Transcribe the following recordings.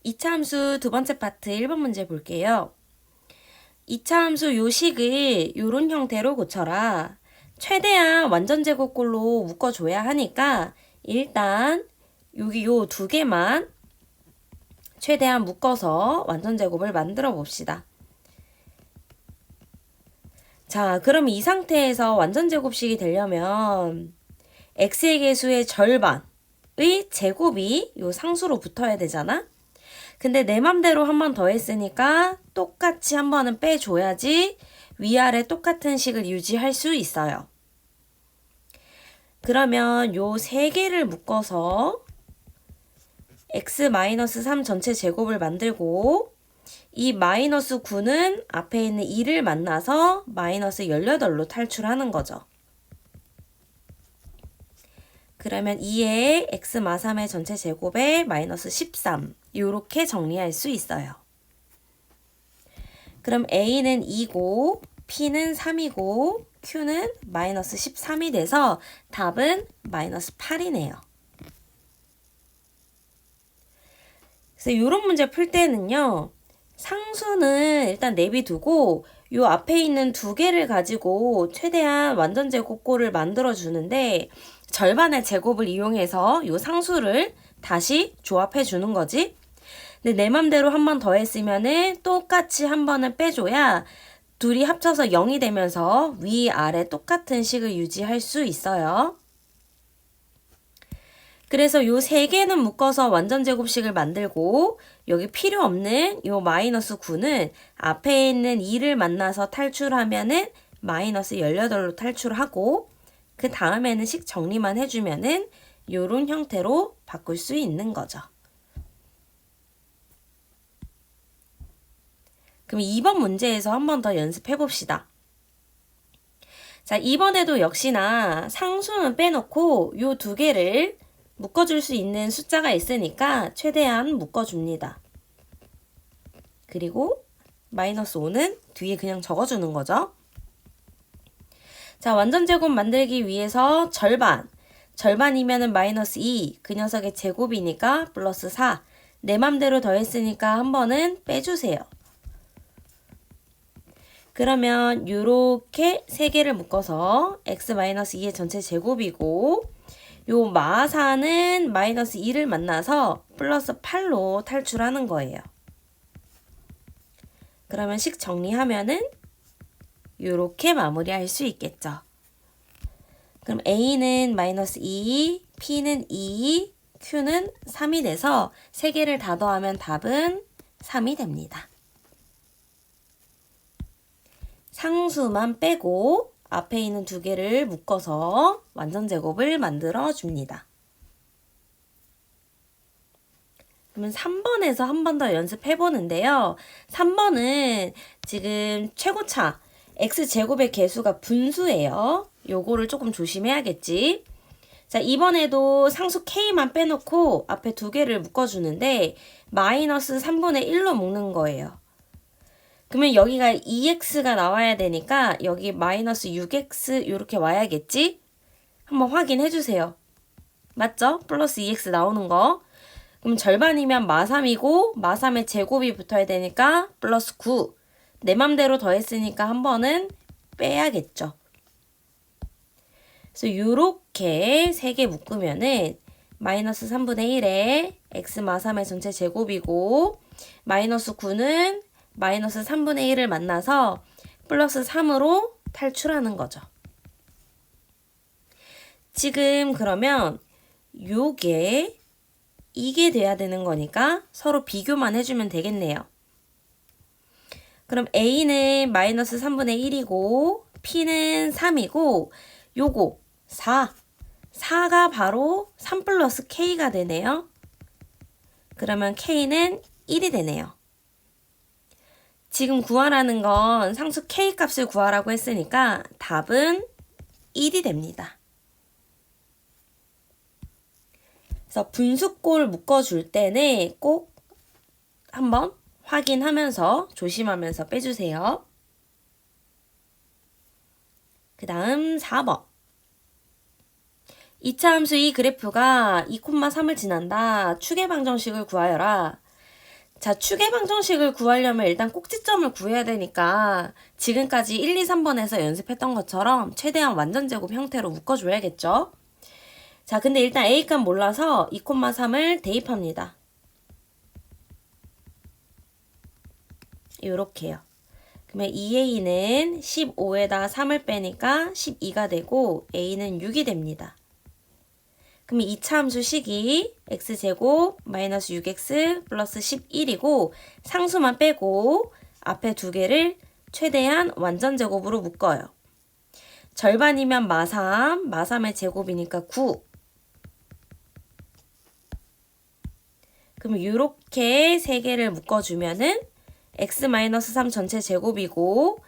2차 함수 두 번째 파트 1번 문제 볼게요. 2차 함수 요식을 요런 형태로 고쳐라. 최대한 완전 제곱꼴로 묶어줘야 하니까 일단 여기 요 두 개만 최대한 묶어서 완전 제곱을 만들어 봅시다. 자, 그럼 이 상태에서 완전 제곱식이 되려면 x의 개수의 절반의 제곱이 요 상수로 붙어야 되잖아? 근데 내 맘대로 한 번 더 했으니까 똑같이 한 번은 빼줘야지 위아래 똑같은 식을 유지할 수 있어요. 그러면 요 세 개를 묶어서 x-3 전체 제곱을 만들고 이 마이너스 9는 앞에 있는 2를 만나서 마이너스 18로 탈출하는 거죠. 그러면 2의 x-3의 전체 제곱에 마이너스 13 이렇게 정리할 수 있어요. 그럼 a는 2고 p는 3이고 q는 마이너스 13이 돼서 답은 마이너스 8이네요. 그래서 이런 문제 풀 때는요. 상수는 일단 내비두고 요 앞에 있는 두 개를 가지고 최대한 완전 제곱꼴을 만들어 주는데 절반의 제곱을 이용해서 요 상수를 다시 조합해 주는 거지. 근데 내 맘대로 한 번 더 했으면은 똑같이 한 번은 빼줘야 둘이 합쳐서 0이 되면서 위아래 똑같은 식을 유지할 수 있어요. 그래서 요 세 개는 묶어서 완전 제곱식을 만들고 여기 필요 없는 요 마이너스 9는 앞에 있는 2를 만나서 탈출하면은 마이너스 18로 탈출하고 그 다음에는 식 정리만 해주면은 요런 형태로 바꿀 수 있는 거죠. 그럼 2번 문제에서 한 번 더 연습해 봅시다. 자, 이번에도 역시나 상수는 빼놓고 요 두 개를 묶어줄 수 있는 숫자가 있으니까 최대한 묶어줍니다. 그리고 마이너스 5는 뒤에 그냥 적어주는 거죠. 자, 완전 제곱 만들기 위해서 절반이면은 마이너스 2, 그 녀석의 제곱이니까 플러스 4. 내 맘대로 더했으니까 한 번은 빼주세요. 그러면 요렇게 세 개를 묶어서 x-2의 전체 제곱이고 요 마사는 마이너스 2를 만나서 플러스 8로 탈출하는 거예요. 그러면 식 정리하면은 요렇게 마무리할 수 있겠죠. 그럼 a는 마이너스 2, p는 2, q는 3이 돼서 세 개를 다 더하면 답은 3이 됩니다. 상수만 빼고 앞에 있는 두 개를 묶어서 완전 제곱을 만들어 줍니다. 그러면 3번에서 한 번 더 연습해 보는데요. 3번은 지금 최고차 x제곱의 개수가 분수예요. 요거를 조금 조심해야겠지. 자, 이번에도 상수 k만 빼놓고 앞에 두 개를 묶어주는데 마이너스 3분의 1로 묶는 거예요. 그러면 여기가 2x가 나와야 되니까 여기 마이너스 6x 이렇게 와야겠지? 한번 확인해 주세요. 맞죠? 플러스 2x 나오는 거. 그럼 절반이면 마3이고 마3의 제곱이 붙어야 되니까 플러스 9. 내 맘대로 더했으니까 한 번은 빼야겠죠. 그래서 이렇게 세 개 묶으면은 마이너스 3분의 1에 x 마3의 전체 제곱이고 마이너스 9는 마이너스 3분의 1을 만나서 플러스 3으로 탈출하는 거죠. 지금 그러면 이게 돼야 되는 거니까 서로 비교만 해주면 되겠네요. 그럼 a는 마이너스 3분의 1이고 p는 3이고 요거 4가 바로 3 플러스 k가 되네요. 그러면 k는 1이 되네요. 지금 구하라는 건 상수 k 값을 구하라고 했으니까 답은 1이 됩니다. 그래서 분수꼴 묶어줄 때는 꼭 한번 확인하면서 조심하면서 빼주세요. 그 다음 4번. 2차 함수 이 그래프가 2,3을 지난다. 추계 방정식을 구하여라. 자, 추계 방정식을 구하려면 일단 꼭지점을 구해야 되니까 지금까지 1, 2, 3번에서 연습했던 것처럼 최대한 완전제곱 형태로 묶어줘야겠죠? 자, 근데 일단 A값 몰라서 2,3을 대입합니다. 요렇게요. 그러면 2A는 15에다 3을 빼니까 12가 되고 A는 6이 됩니다. 그럼 2차 함수 식이 x제곱 마이너스 6x 플러스 11이고 상수만 빼고 앞에 두 개를 최대한 완전제곱으로 묶어요. 절반이면 마3, 마3의 제곱이니까 9. 그럼 이렇게 세 개를 묶어주면은 x-3 전체 제곱이고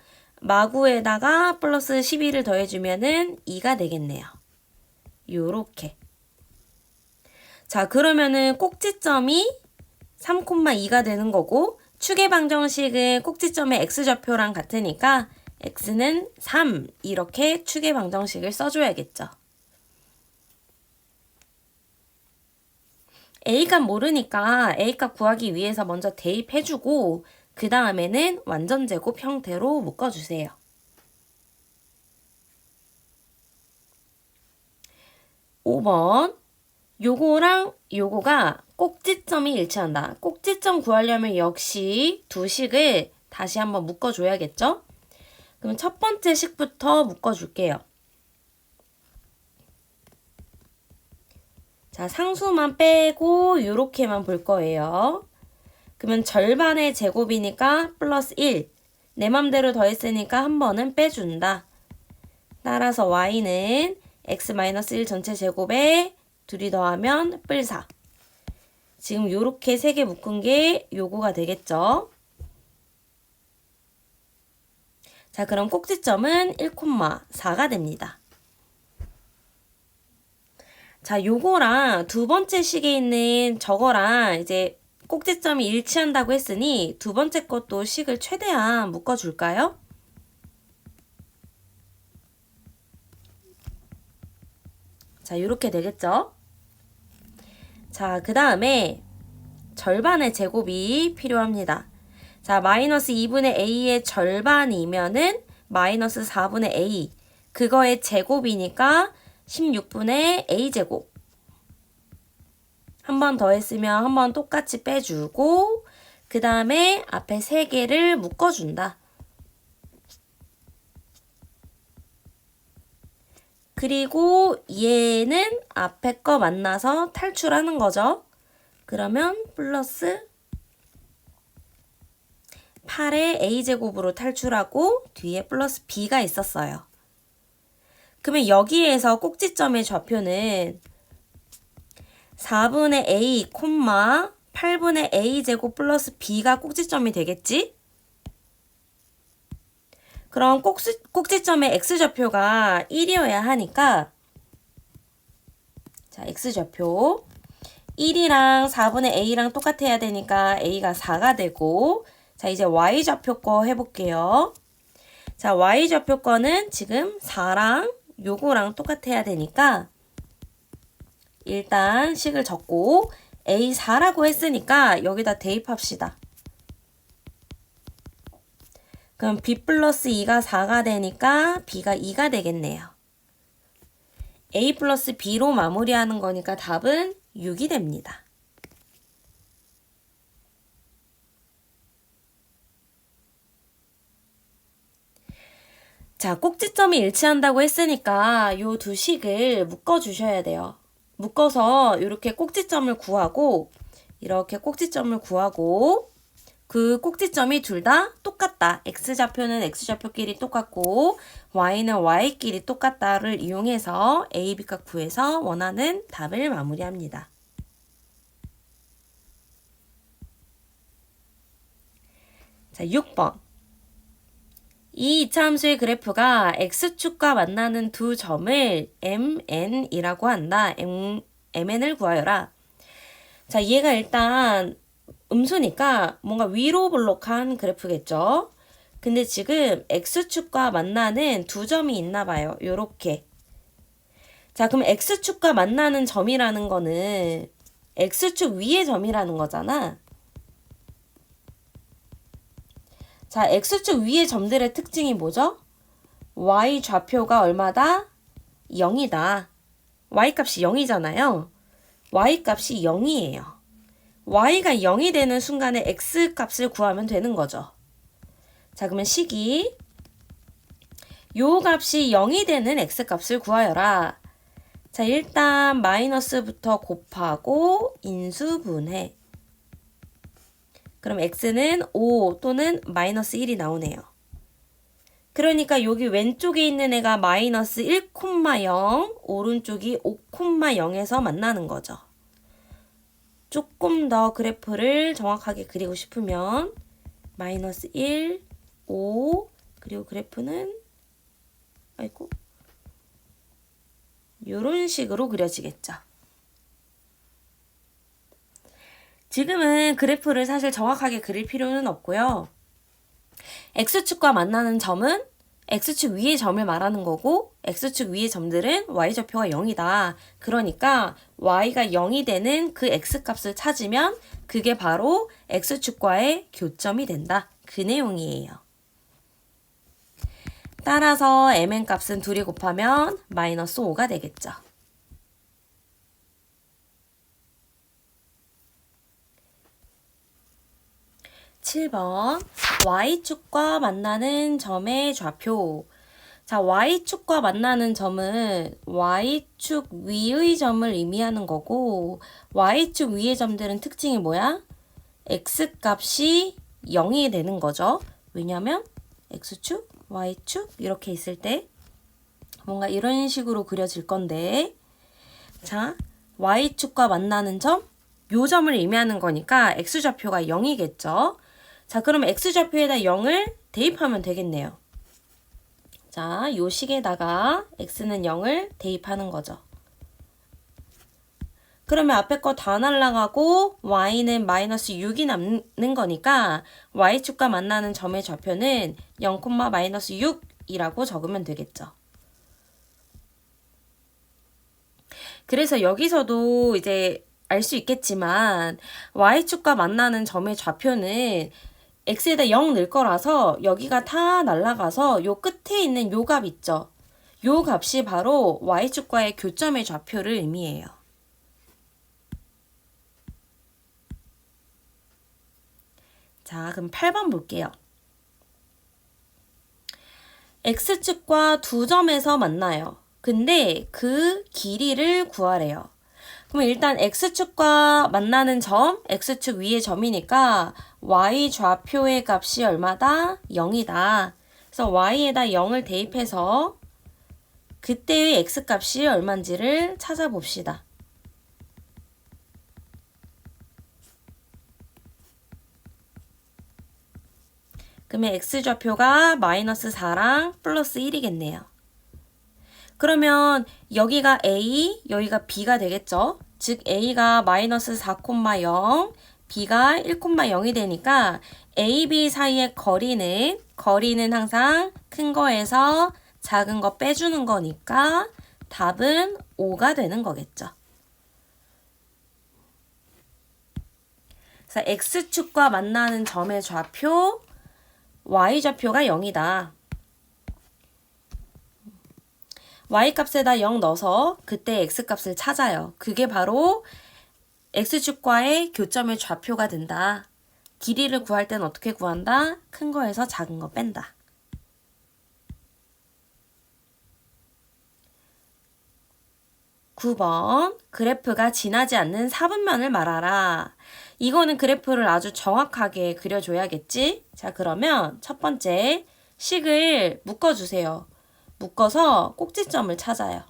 마9에다가 플러스 12를 더해주면은 2가 되겠네요. 요렇게. 자, 그러면은 꼭지점이 3,2가 되는 거고 추계 방정식은 꼭지점의 x좌표랑 같으니까 x는 3 이렇게 추계 방정식을 써줘야겠죠. A값 모르니까 A값 구하기 위해서 먼저 대입해주고 그 다음에는 완전제곱 형태로 묶어주세요. 5번 요거랑 요거가 꼭지점이 일치한다. 꼭지점 구하려면 역시 두 식을 다시 한번 묶어줘야겠죠? 그럼 첫 번째 식부터 묶어줄게요. 자, 상수만 빼고 요렇게만 볼 거예요. 그러면 절반의 제곱이니까 플러스 1. 내 맘대로 더했으니까 한 번은 빼준다. 따라서 y는 x-1 전체 제곱에 둘이 더하면 뿔 4. 지금 요렇게 세 개 묶은 게 요거가 되겠죠. 자, 그럼 꼭지점은 1,4가 됩니다. 자, 요거랑 두 번째 식에 있는 저거랑 이제 꼭지점이 일치한다고 했으니 두 번째 것도 식을 최대한 묶어줄까요? 자, 요렇게 되겠죠? 자, 그 다음에 절반의 제곱이 필요합니다. 자, 마이너스 2분의 a의 절반이면은 마이너스 4분의 a. 그거의 제곱이니까 16분의 a제곱. 한 번 더 했으면 한 번 똑같이 빼주고 그 다음에 앞에 세 개를 묶어준다. 그리고 얘는 앞에 거 만나서 탈출하는 거죠. 그러면 플러스 8의 a제곱으로 탈출하고 뒤에 플러스 b가 있었어요. 그러면 여기에서 꼭지점의 좌표는 4분의 a, 8분의 a제곱 플러스 b가 꼭지점이 되겠지? 그럼 꼭지점의 x좌표가 1이어야 하니까 자, x좌표 1이랑 4분의 a랑 똑같아야 되니까 a가 4가 되고 자, 이제 y좌표 거 해볼게요. 자, y좌표 거는 지금 4랑 요거랑 똑같아야 되니까 일단 식을 적고 A4라고 했으니까 여기다 대입합시다. 그럼 B 플러스 2가 4가 되니까 B가 2가 되겠네요. A 플러스 B로 마무리하는 거니까 답은 6이 됩니다. 자, 꼭지점이 일치한다고 했으니까 요 두 식을 묶어주셔야 돼요. 묶어서 이렇게 꼭지점을 구하고 이렇게 꼭지점을 구하고 그 꼭지점이 둘 다 똑같다. x좌표는 x좌표끼리 똑같고 y는 y끼리 똑같다를 이용해서 a, b값 구해서 원하는 답을 마무리합니다. 자, 6번. 이 2차 함수의 그래프가 x축과 만나는 두 점을 mn이라고 한다. mn을 구하여라. 자, 얘가 일단 음수니까 뭔가 위로 볼록한 그래프겠죠. 근데 지금 x축과 만나는 두 점이 있나 봐요. 요렇게. 자, 그럼 x축과 만나는 점이라는 거는 x축 위의 점이라는 거잖아. 자, X축 위의 점들의 특징이 뭐죠? Y 좌표가 얼마다? 0이다. Y 값이 0이잖아요. Y 값이 0이에요. Y가 0이 되는 순간에 X 값을 구하면 되는 거죠. 자, 그러면 식이 요 값이 0이 되는 X 값을 구하여라. 자, 일단 마이너스부터 곱하고 인수분해. 그럼 X는 5 또는 마이너스 1이 나오네요. 그러니까 여기 왼쪽에 있는 애가 마이너스 1,0, 오른쪽이 5,0에서 만나는 거죠. 조금 더 그래프를 정확하게 그리고 싶으면 마이너스 1, 5, 그리고 그래프는 아이고 이런 식으로 그려지겠죠. 지금은 그래프를 사실 정확하게 그릴 필요는 없고요. X축과 만나는 점은 X축 위의 점을 말하는 거고 X축 위의 점들은 Y좌표가 0이다. 그러니까 Y가 0이 되는 그 X값을 찾으면 그게 바로 X축과의 교점이 된다. 그 내용이에요. 따라서 mn 값은 둘이 곱하면 마이너스 5가 되겠죠. (7번) Y축과 만나는 점의 좌표. 자, Y축과 만나는 점은 Y축 위의 점을 의미하는 거고 Y축 위의 점들은 특징이 뭐야? X값이 0이 되는 거죠. 왜냐면 X축, Y축 이렇게 있을 때 뭔가 이런 식으로 그려질 건데 자, Y축과 만나는 점, 요 점을 의미하는 거니까 X좌표가 0이겠죠. 자, 그럼 X좌표에다 0을 대입하면 되겠네요. 자, 요 식에다가 X는 0을 대입하는 거죠. 그러면 앞에 거 다 날라가고 Y는 마이너스 6이 남는 거니까 Y축과 만나는 점의 좌표는 0, 마이너스 6이라고 적으면 되겠죠. 그래서 여기서도 이제 알 수 있겠지만 Y축과 만나는 점의 좌표는 X에다 0 넣을 거라서 여기가 다 날라가서 요 끝에 있는 요 값 있죠. 요 값이 바로 Y축과의 교점의 좌표를 의미해요. 자, 그럼 8번 볼게요. X축과 두 점에서 만나요. 근데 그 길이를 구하래요. 그럼 일단 X축과 만나는 점, X축 위의 점이니까 Y좌표의 값이 얼마다? 0이다. 그래서 Y에다 0을 대입해서 그때의 X값이 얼마인지를 찾아봅시다. 그러면 X좌표가 마이너스 4랑 플러스 1이겠네요. 그러면 여기가 A, 여기가 B가 되겠죠? 즉 A가 마이너스 4,0, B가 1,0이 되니까 A, B 사이의 거리는 항상 큰 거에서 작은 거 빼주는 거니까 답은 5가 되는 거겠죠. 그래서 X축과 만나는 점의 좌표, Y좌표가 0이다. Y값에다 0 넣어서 그때 X값을 찾아요. 그게 바로 X축과의 교점의 좌표가 된다. 길이를 구할 땐 어떻게 구한다? 큰 거에서 작은 거 뺀다. (9번) 그래프가 지나지 않는 4분면을 말하라. 이거는 그래프를 아주 정확하게 그려줘야겠지? 자, 그러면 첫 번째 식을 묶어주세요. 묶어서 꼭지점을 찾아요.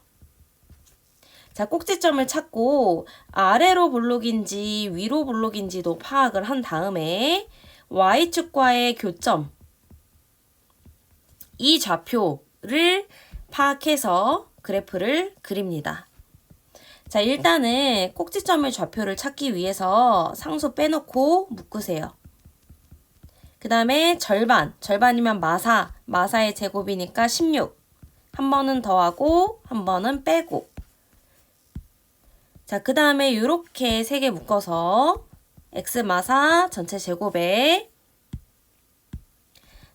자, 꼭지점을 찾고 아래로 볼록인지 위로 볼록인지도 파악을 한 다음에 Y축과의 교점, 이 좌표를 파악해서 그래프를 그립니다. 자, 일단은 꼭지점의 좌표를 찾기 위해서 상수 빼놓고 묶으세요. 그 다음에 절반이면 마사의 제곱이니까 16. 한 번은 더하고 한 번은 빼고. 자, 그 다음에 이렇게 3개 묶어서 X마사 전체 제곱에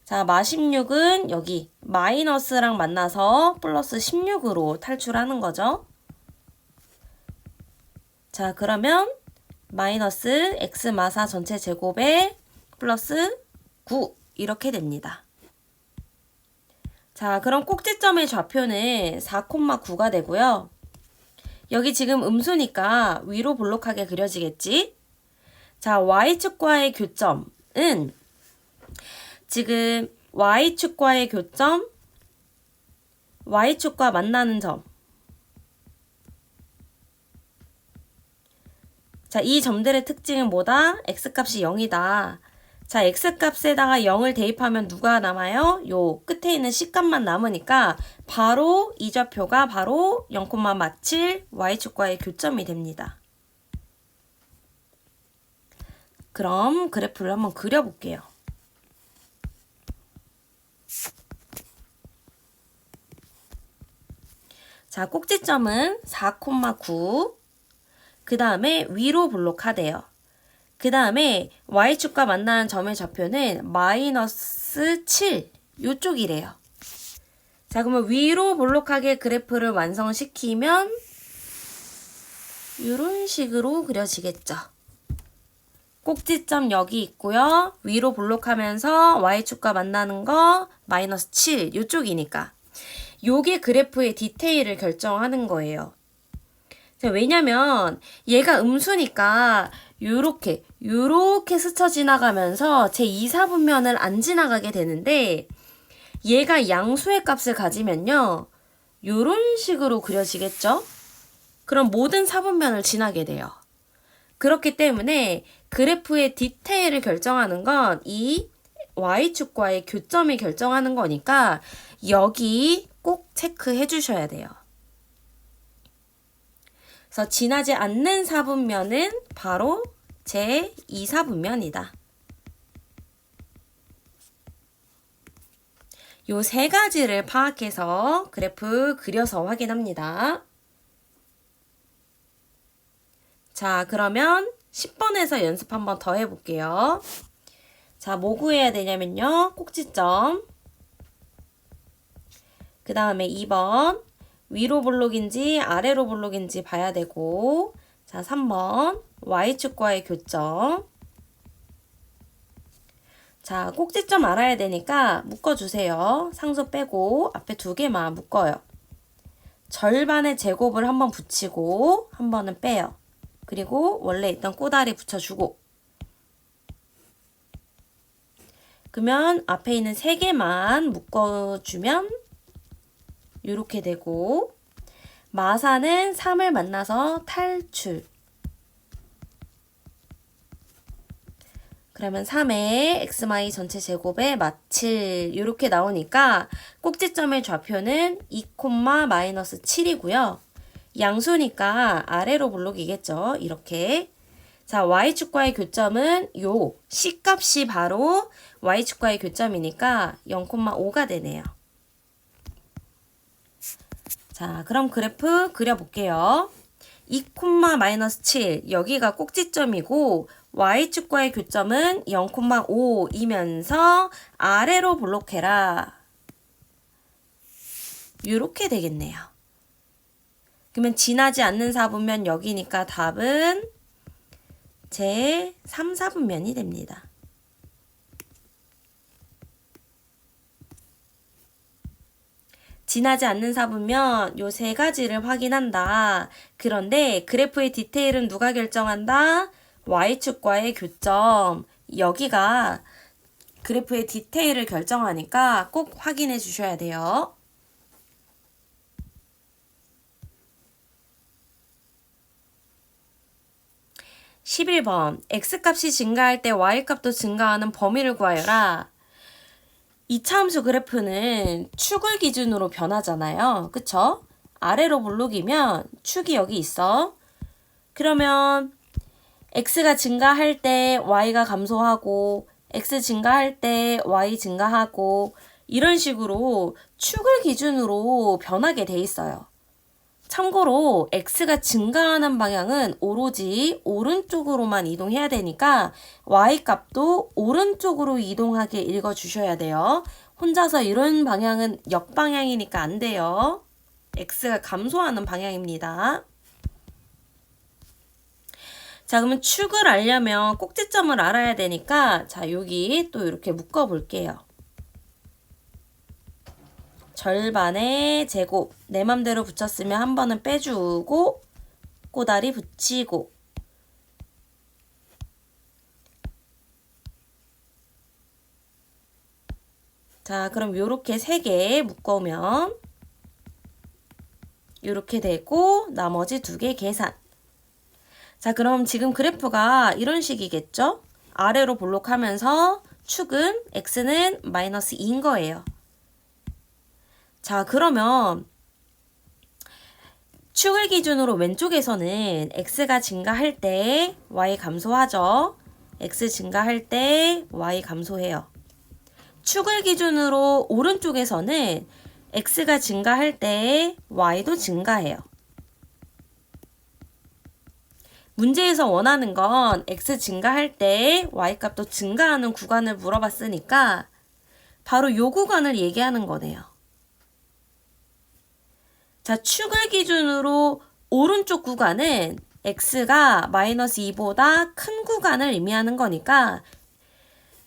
자, -16은 여기 마이너스랑 만나서 플러스 16으로 탈출하는 거죠. 자, 그러면 마이너스 x 마사 전체 제곱에 플러스 9 이렇게 됩니다. 자, 그럼 꼭지점의 좌표는 4,9가 되고요. 여기 지금 음수니까 위로 볼록하게 그려지겠지? 자, y축과의 교점은 지금 y축과의 교점, y축과 만나는 점. 자, 이 점들의 특징은 뭐다? x값이 0이다. 자, x값에다가 0을 대입하면 누가 남아요? 요 끝에 있는 c값만 남으니까 바로 이 좌표가 바로 0,7 y축과의 교점이 됩니다. 그럼 그래프를 한번 그려볼게요. 자, 꼭지점은 4,9. 그 다음에 위로 볼록하대요. 그 다음에 y축과 만나는 점의 좌표는 -7 요쪽이래요. 자, 그러면 위로 볼록하게 그래프를 완성시키면 이런 식으로 그려지겠죠. 꼭지점 여기 있고요. 위로 볼록하면서 y축과 만나는 거 -7 요쪽이니까 요게 그래프의 디테일을 결정하는 거예요. 왜냐면 얘가 음수니까 요렇게 스쳐 지나가면서 제 2사분면을 안 지나가게 되는데 얘가 양수의 값을 가지면요. 요런 식으로 그려지겠죠? 그럼 모든 사분면을 지나게 돼요. 그렇기 때문에 그래프의 디테일을 결정하는 건 이 y축과의 교점이 결정하는 거니까 여기 꼭 체크해 주셔야 돼요. 그래서 지나지 않는 사분면은 바로 제 2사분면이다. 요 세 가지를 파악해서 그래프 그려서 확인합니다. 자, 그러면 10번에서 연습 한번 더 해볼게요. 자, 뭐 구해야 되냐면요. 꼭지점. 그 다음에 2번. 위로 볼록인지 아래로 볼록인지 봐야 되고, 자, 3번 y축과의 교점. 자, 꼭지점 알아야 되니까 묶어주세요. 상수 빼고 앞에 두 개만 묶어요. 절반의 제곱을 한번 붙이고 한 번은 빼요. 그리고 원래 있던 꼬다리 붙여주고. 그러면 앞에 있는 세 개만 묶어주면 이렇게 되고, 마사는 3을 만나서 탈출. 그러면 3의 xy 전체 제곱에 -7 이렇게 나오니까 꼭지점의 좌표는 2,-7이고요. 양수니까 아래로 볼록이겠죠. 이렇게. 자, y축과의 교점은 요 c값이 바로 y축과의 교점이니까 0,5가 되네요. 자, 그럼 그래프 그려볼게요. 2,-7 여기가 꼭지점이고 y축과의 교점은 0,5이면서 아래로 볼록해라. 이렇게 되겠네요. 그러면 지나지 않는 사분면 여기니까 답은 제 3사분면이 됩니다. 지나지 않는 사분면 요 세 가지를 확인한다. 그런데 그래프의 디테일은 누가 결정한다? y축과의 교점. 여기가 그래프의 디테일을 결정하니까 꼭 확인해 주셔야 돼요. 11번. x값이 증가할 때 y값도 증가하는 범위를 구하여라. 이차함수 그래프는 축을 기준으로 변하잖아요. 그쵸? 아래로 볼록이면 축이 여기 있어. 그러면 x가 증가할 때 y가 감소하고 x 증가할 때 y 증가하고 이런 식으로 축을 기준으로 변하게 돼 있어요. 참고로 x가 증가하는 방향은 오로지 오른쪽으로만 이동해야 되니까 y값도 오른쪽으로 이동하게 읽어주셔야 돼요. 혼자서 이런 방향은 역방향이니까 안 돼요. x가 감소하는 방향입니다. 자, 그러면 축을 알려면 꼭지점을 알아야 되니까 자, 여기 또 이렇게 묶어 볼게요. 절반의 제곱 내 맘대로 붙였으면 한 번은 빼주고 꼬다리 붙이고 자, 그럼 요렇게 3개 묶어오면 요렇게 되고 나머지 2개 계산. 자, 그럼 지금 그래프가 이런 식이겠죠? 아래로 볼록하면서 축은 x는 마이너스 2인 거예요. 자, 그러면 축을 기준으로 왼쪽에서는 x가 증가할 때 y 감소하죠. x 증가할 때 y 감소해요. 축을 기준으로 오른쪽에서는 x가 증가할 때 y도 증가해요. 문제에서 원하는 건 x 증가할 때 y값도 증가하는 구간을 물어봤으니까 바로 요 구간을 얘기하는 거네요. 자, 축을 기준으로 오른쪽 구간은 x가 마이너스 2보다 큰 구간을 의미하는 거니까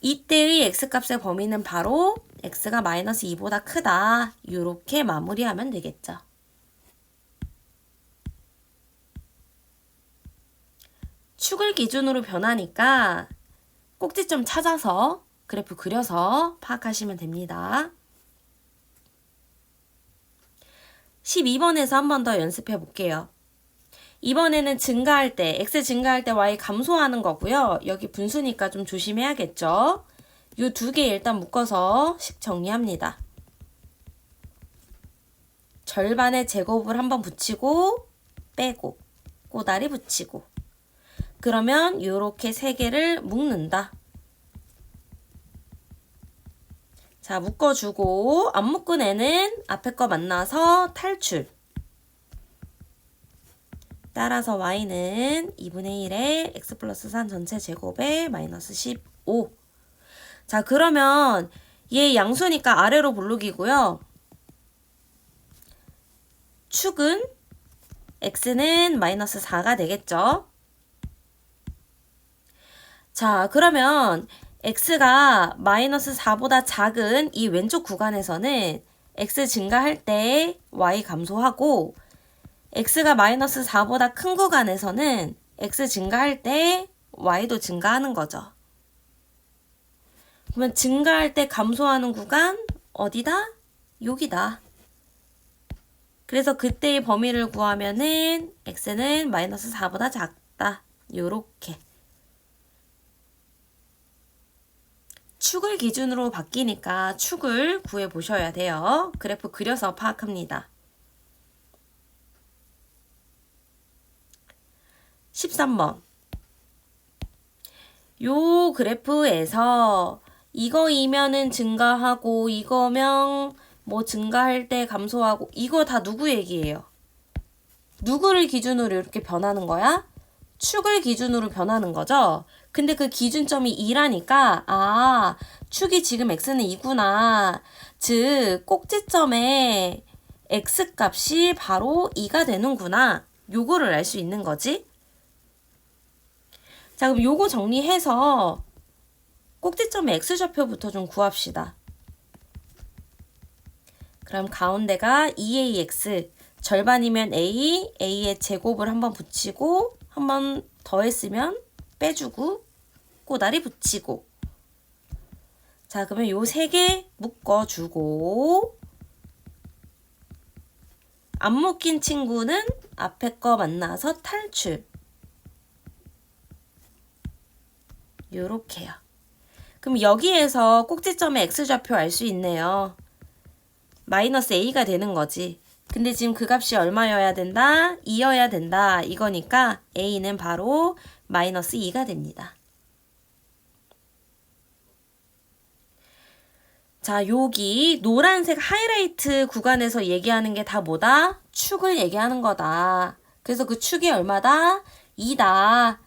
이때의 x값의 범위는 바로 x가 마이너스 2보다 크다. 이렇게 마무리하면 되겠죠. 축을 기준으로 변하니까 꼭지점 찾아서 그래프 그려서 파악하시면 됩니다. 12번에서 한 번 더 연습해 볼게요. 이번에는 증가할 때, x 증가할 때 y 감소하는 거고요. 여기 분수니까 좀 조심해야겠죠. 이 2개 일단 묶어서 식 정리합니다. 절반의 제곱을 한번 붙이고 빼고 꼬다리 붙이고 그러면 이렇게 3개를 묶는다. 자, 묶어주고 안 묶은 애는 앞에 거 만나서 탈출. 따라서 y는 2분의 1에 x 플러스 3 전체 제곱에 마이너스 15. 자, 그러면 얘 양수니까 아래로 볼록이고요. 축은 x는 마이너스 4가 되겠죠. 자, 그러면 x가 마이너스 4보다 작은 이 왼쪽 구간에서는 x 증가할 때 y 감소하고 x가 마이너스 4보다 큰 구간에서는 x 증가할 때 y도 증가하는 거죠. 그러면 증가할 때 감소하는 구간 어디다? 여기다. 그래서 그때의 범위를 구하면은 x는 마이너스 4보다 작다. 요렇게. 축을 기준으로 바뀌니까 축을 구해 보셔야 돼요. 그래프 그려서 파악합니다. 13번. 요 그래프에서 이거이면은 증가하고 이거면 뭐 증가할 때 감소하고 이거 다 누구 얘기예요? 누구를 기준으로 이렇게 변하는 거야? 축을 기준으로 변하는 거죠? 근데 그 기준점이 2라니까 아, 축이 지금 x는 2구나. 즉 꼭지점의 x값이 바로 2가 되는구나. 요거를 알 수 있는 거지. 자, 그럼 요거 정리해서 꼭지점의 x좌표부터 좀 구합시다. 그럼 가운데가 2ax, 절반이면 a, a의 제곱을 한번 붙이고 한번 더했으면 빼주고 꼬다리 붙이고 자, 그러면 요 3개 묶어주고 안 묶인 친구는 앞에 거 만나서 탈출. 요렇게요. 그럼 여기에서 꼭지점의 x좌표 알 수 있네요. 마이너스 a가 되는 거지. 근데 지금 그 값이 얼마여야 된다? 2여야 된다. 이거니까 a는 바로 마이너스 2가 됩니다. 자, 여기 노란색 하이라이트 구간에서 얘기하는 게 다 뭐다? 축을 얘기하는 거다. 그래서 그 축이 얼마다? 2다.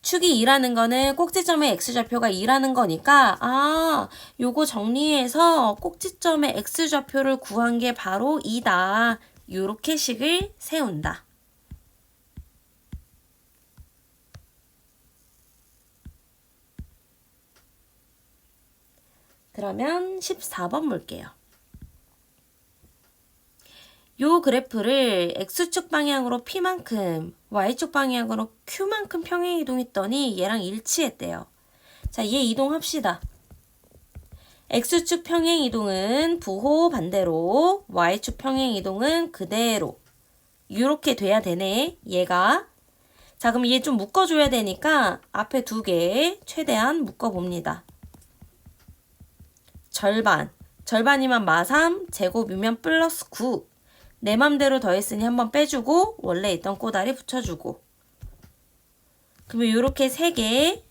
축이 2라는 거는 꼭지점의 x좌표가 2라는 거니까 요거 정리해서 꼭지점의 x좌표를 구한 게 바로 2다. 요렇게 식을 세운다. 그러면 14번 볼게요. 요 그래프를 x축 방향으로 p만큼, y축 방향으로 q만큼 평행 이동했더니 얘랑 일치했대요. 자, 얘 이동합시다. x축 평행 이동은 부호 반대로, y축 평행 이동은 그대로. 이렇게 돼야 되네, 얘가. 자, 그럼 얘 좀 묶어줘야 되니까 앞에 두 개 최대한 묶어봅니다. 절반이면 마삼, 제곱이면 플러스 9. 내 맘대로 더했으니 한번 빼주고 원래 있던 꼬다리 붙여주고. 그러면 이렇게 3개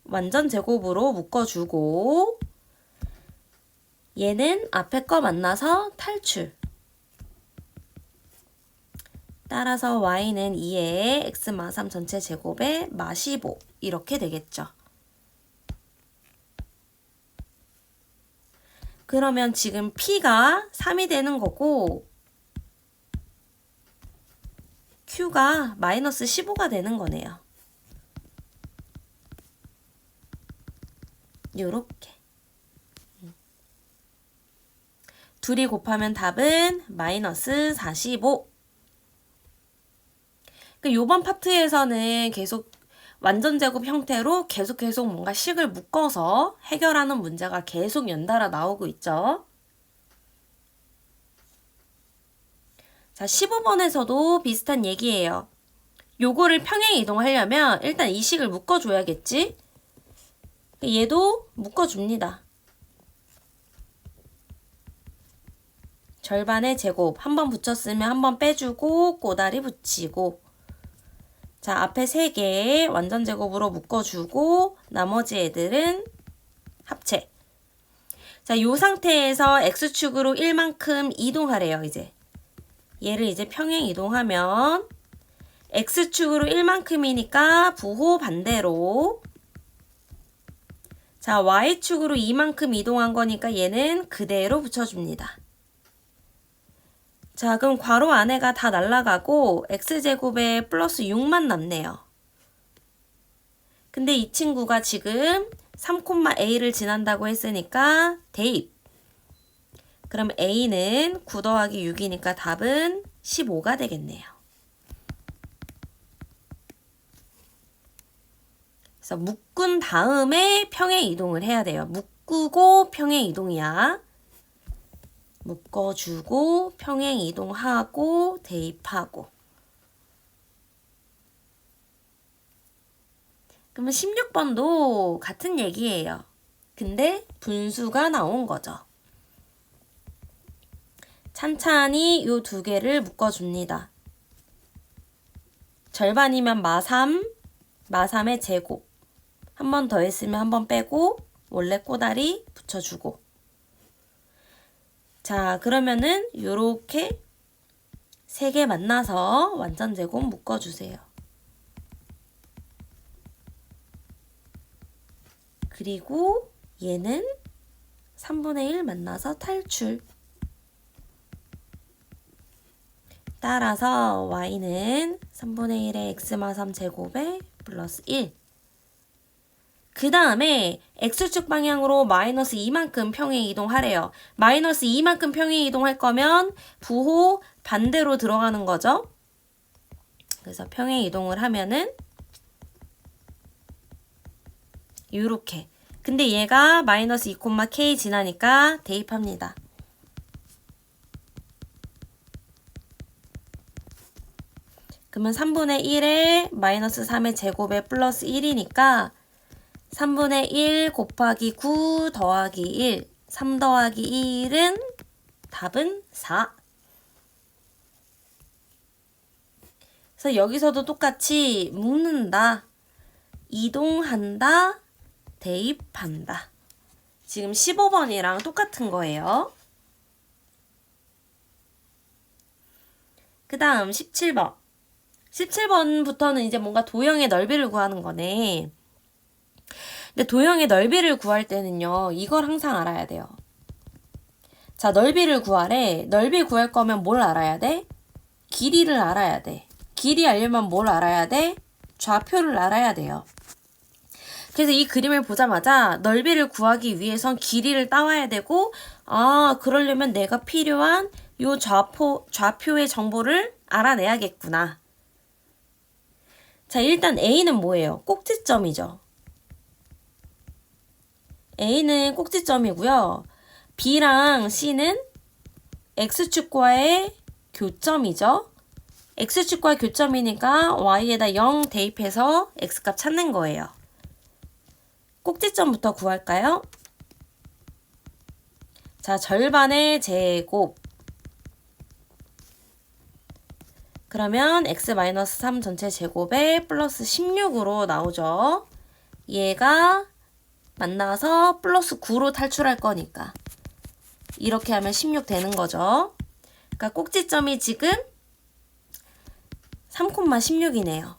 완전 제곱으로 묶어주고 얘는 앞에 거 만나서 탈출. 따라서 y는 2에 x 마3 전체 제곱에 마15 이렇게 되겠죠. 그러면 지금 p가 3이 되는 거고 q가 마이너스 15가 되는 거네요. 요렇게. 둘이 곱하면 답은 마이너스 45. 요번 파트에서는 계속 완전 제곱 형태로 계속 뭔가 식을 묶어서 해결하는 문제가 계속 연달아 나오고 있죠. 자, 15번에서도 비슷한 얘기예요. 요거를 평행 이동하려면 일단 이 식을 묶어줘야겠지? 얘도 묶어줍니다. 절반의 제곱 한 번 붙였으면 한 번 빼주고 꼬다리 붙이고 자, 앞에 3개 완전 제곱으로 묶어주고 나머지 애들은 합체. 자, 요 상태에서 x축으로 1만큼 이동하래요, 이제. 얘를 이제 평행 이동하면 x축으로 1만큼이니까 부호 반대로 자, y축으로 2만큼 이동한 거니까 얘는 그대로 붙여줍니다. 자, 그럼 괄호 안에가 다 날아가고 x제곱에 플러스 6만 남네요. 근데 이 친구가 지금 3,a를 지난다고 했으니까 대입. 그럼 a는 9 더하기 6이니까 답은 15가 되겠네요. 그래서 묶은 다음에 평행 이동을 해야 돼요. 묶고 평행 이동이야. 묶어주고 평행 이동하고 대입하고. 그러면 16번도 같은 얘기예요. 근데 분수가 나온 거죠. 찬찬히 이 두 개를 묶어줍니다. 절반이면 마3, 마3의 제곱. 한 번 더 했으면 한 번 빼고 원래 꼬다리 붙여주고. 자, 그러면은 요렇게 3개 만나서 완전 제곱 묶어주세요. 그리고 얘는 3분의 1 만나서 탈출. 따라서 y는 3분의 1의 x마3 제곱에 플러스 1. 그 다음에 x축 방향으로 마이너스 2만큼 평행 이동하래요. 마이너스 2만큼 평행 이동할 거면 부호 반대로 들어가는 거죠. 그래서 평행 이동을 하면은 요렇게. 근데 얘가 마이너스 2,k 지나니까 대입합니다. 그러면 3분의 1에 마이너스 3의 제곱에 플러스 1이니까 3분의 1 곱하기 9 더하기 1, 3 더하기 1은 답은 4. 그래서 여기서도 똑같이 묶는다, 이동한다, 대입한다. 지금 15번이랑 똑같은 거예요. 그 다음 17번. 17번부터는 이제 뭔가 도형의 넓이를 구하는 거네. 근데 도형의 넓이를 구할 때는요, 이걸 항상 알아야 돼요. 자, 넓이를 구하래. 넓이 구할 거면 뭘 알아야 돼? 길이를 알아야 돼. 길이 알려면 뭘 알아야 돼? 좌표를 알아야 돼요. 그래서 이 그림을 보자마자 넓이를 구하기 위해선 길이를 따와야 되고, 아, 그러려면 내가 필요한 요 좌표의 정보를 알아내야겠구나. 자, 일단 A는 뭐예요? 꼭지점이죠. A는 꼭지점이고요. B랑 C는 X축과의 교점이죠. X축과 교점이니까 Y에다 0 대입해서 X값 찾는 거예요. 꼭지점부터 구할까요? 자, 절반의 제곱. 그러면 x-3 전체 제곱에 플러스 16으로 나오죠. 얘가 만나서 플러스 9로 탈출할 거니까. 이렇게 하면 16 되는 거죠. 그러니까 꼭지점이 지금 3,16이네요.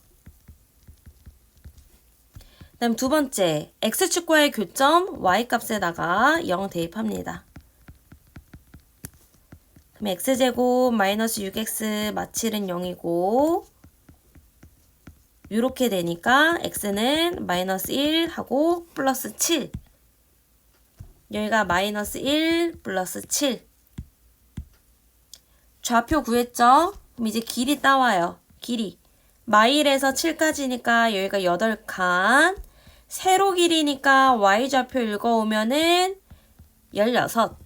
그 다음 두 번째, x축과의 교점 y값에다가 0 대입합니다. 그럼 x제곱 마이너스 6x 마칠은 0이고 이렇게 되니까 x는 마이너스 1 하고 플러스 7. 여기가 마이너스 1 플러스 7. 좌표 구했죠? 그럼 이제 길이 따와요. 길이. 마일에서 7까지니까 여기가 8칸. 세로 길이니까 y좌표 읽어오면은 16.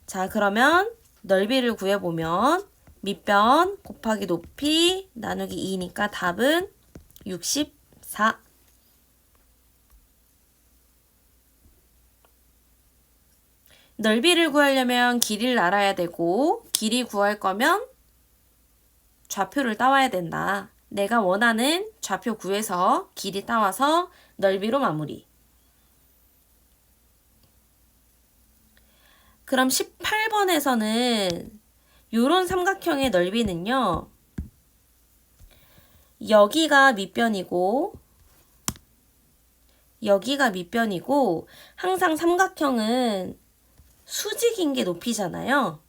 자, 그러면 넓이를 구해보면 밑변 곱하기 높이 나누기 2니까 답은 64. 넓이를 구하려면 길이를 알아야 되고 길이 구할 거면 좌표를 따와야 된다. 내가 원하는 좌표 구해서 길이 따와서 넓이로 마무리. 그럼 18번에서는 요런 삼각형의 넓이는요. 여기가 밑변이고 여기가 밑변이고 항상 삼각형은 수직인 게 높이잖아요.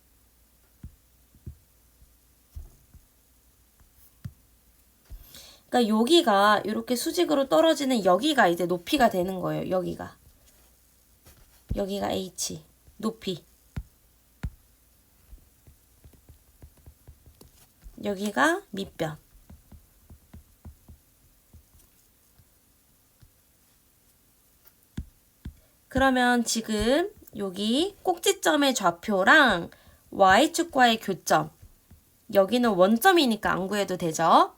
그러니까 여기가 이렇게 수직으로 떨어지는 여기가 이제 높이가 되는 거예요. 여기가 H 높이. 여기가 밑변. 그러면 지금 여기 꼭지점의 좌표랑 Y축과의 교점. 여기는 원점이니까 안 구해도 되죠.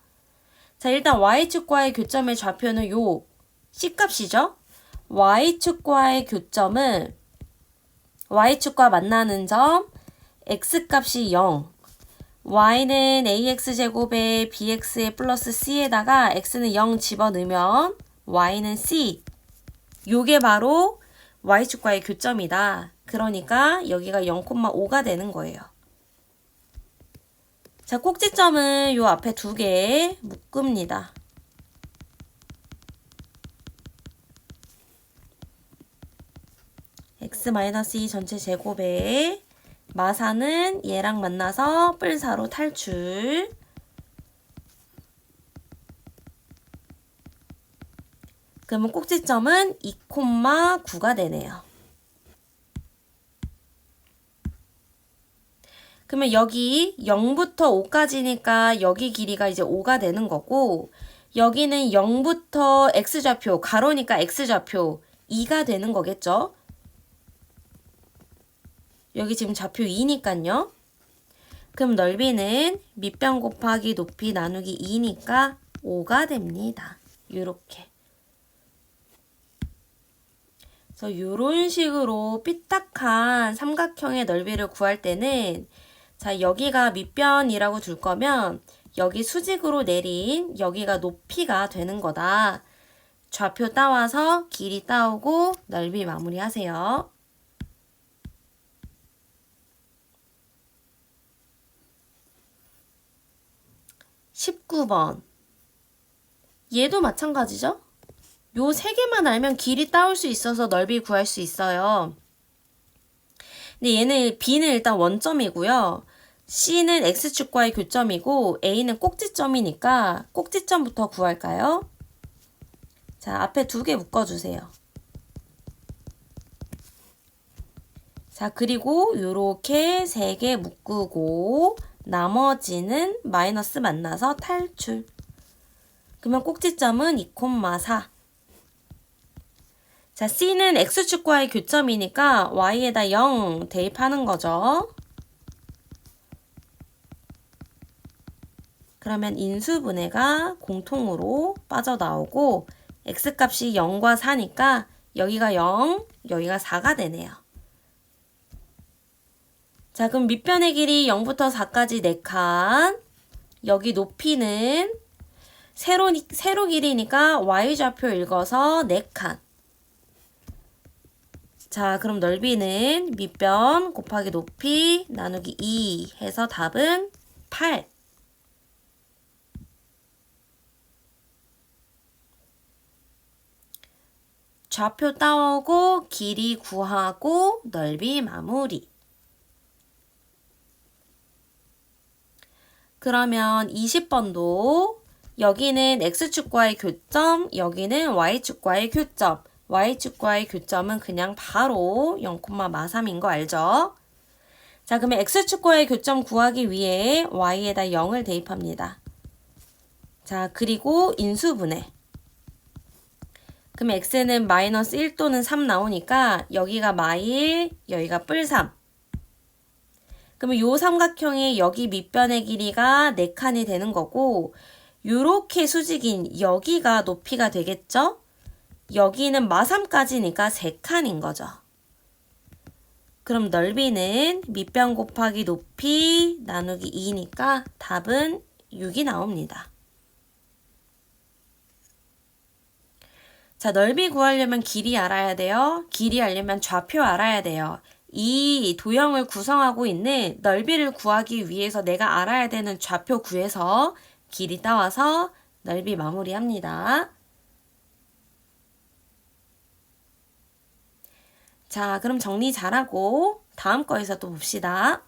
자, 일단 Y축과의 교점의 좌표는 요 C값이죠. Y축과의 교점은 Y축과 만나는 점 X값이 0. Y는 AX제곱에 BX에 플러스 C에다가 X는 0 집어넣으면 Y는 C. 요게 바로 Y축과의 교점이다. 그러니까 여기가 0,5가 되는 거예요. 자, 꼭지점은 요 앞에 두 개 묶습니다. x-2 전체 제곱에 마사는 얘랑 만나서 뿔사로 탈출. 그러면 꼭지점은 2,9가 되네요. 그러면 여기 0부터 5까지니까 여기 길이가 이제 5가 되는 거고 여기는 0부터 x좌표, 가로니까 x좌표 2가 되는 거겠죠? 여기 지금 좌표 2니까요. 그럼 넓이는 밑변 곱하기 높이 나누기 2니까 5가 됩니다. 요렇게. 그래서 요런 식으로 삐딱한 삼각형의 넓이를 구할 때는 자, 여기가 밑변이라고 둘 거면 여기 수직으로 내린 여기가 높이가 되는 거다. 좌표 따와서 길이 따오고 넓이 마무리하세요. 19번. 얘도 마찬가지죠? 요 세 개만 알면 길이 따올 수 있어서 넓이 구할 수 있어요. 근데 얘는 B는 일단 원점이고요. C는 X축과의 교점이고 A는 꼭지점이니까 꼭지점부터 구할까요? 자, 앞에 두 개 묶어주세요. 자, 그리고 요렇게 세 개 묶고 나머지는 마이너스 만나서 탈출. 그러면 꼭지점은 2,4. 자, C는 X축과의 교점이니까 Y에다 0 대입하는 거죠. 그러면 인수분해가 공통으로 빠져나오고 X값이 0과 4니까 여기가 0, 여기가 4가 되네요. 자, 그럼 밑변의 길이 0부터 4까지 4칸. 여기 높이는 세로 길이니까 Y좌표 읽어서 4칸. 자, 그럼 넓이는 밑변 곱하기 높이 나누기 2 해서 답은 8. 좌표 따오고 길이 구하고 넓이 마무리. 그러면 20번도 여기는 X축과의 교점, 여기는 Y축과의 교점. Y축과의 교점은 그냥 바로 0,43인 거 알죠? 자, 그러면 X축과의 교점 구하기 위해 Y에다 0을 대입합니다. 자, 그리고 인수분해. 그럼 X는 마이너스 1 또는 3 나오니까 여기가 마일, 여기가 뿔3. 그러면 요 삼각형의 여기 밑변의 길이가 4칸이 되는 거고 요렇게 수직인 여기가 높이가 되겠죠? 여기는 마3까지니까 3칸인 거죠. 그럼 넓이는 밑변 곱하기 높이 나누기 2니까 답은 6이 나옵니다. 자, 넓이 구하려면 길이 알아야 돼요. 길이 알려면 좌표 알아야 돼요. 이 도형을 구성하고 있는 넓이를 구하기 위해서 내가 알아야 되는 좌표 구해서 길이 따와서 넓이 마무리합니다. 자, 그럼 정리 잘하고 다음 거에서 또 봅시다.